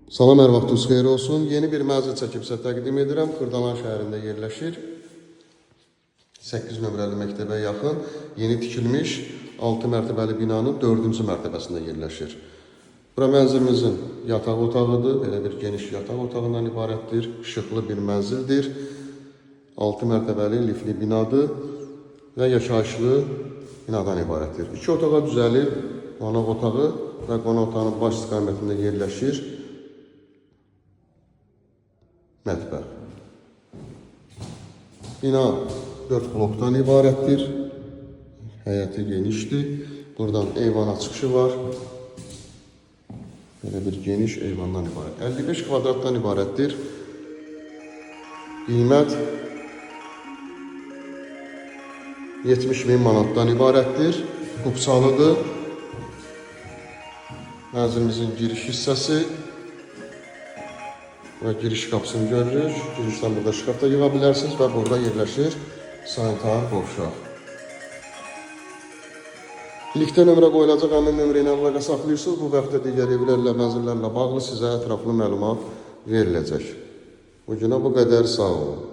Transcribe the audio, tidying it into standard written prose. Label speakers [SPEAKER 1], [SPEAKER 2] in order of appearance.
[SPEAKER 1] Salam, hər vaxtınız xeyir olsun. Yeni bir mənzil çəkib sizə təqdim edirəm. Xırdalan şəhərində yerləşir. 8 nömrəli məktəbə yaxın, yeni tikilmiş 6 mərtəbəli binanın 4-cü mərtəbəsində yerləşir. Bura mənzilimizin yataq otağıdır. Belə bir geniş yataq otağından ibarətdir. İşıqlı bir mənzildir. 6 mərtəbəli lifli binadır və yaşayışlı binadan ibarətdir. 2 otağa düzəlib qonaq otağı və qonaq otağının baş istiqamətində yerləşir mətbəx. Bina 4 blokdan ibarətdir. Həyəti genişdir. Buradan eyvana çıxışı var. Belə bir geniş eyvandan ibarət. 55 kvadratdan ibarətdir. Qiymət 70.000 manatdan ibarətdir. Qupsalıdır. Mənzilimizin giriş hissəsi və giriş qapısını görürük. Girişdən burada şkaf da yığa bilərsiniz və burada yerləşir sanitar qovşaq. Likdə nömrə qoyulacaq, həmin nömrə ilə əlaqə saxlayırsınız. Bu vaxtda digər evlərlə, mənzillərlə bağlı sizə ətraflı məlumat veriləcək. Bugünə bu qədər, sağ olun.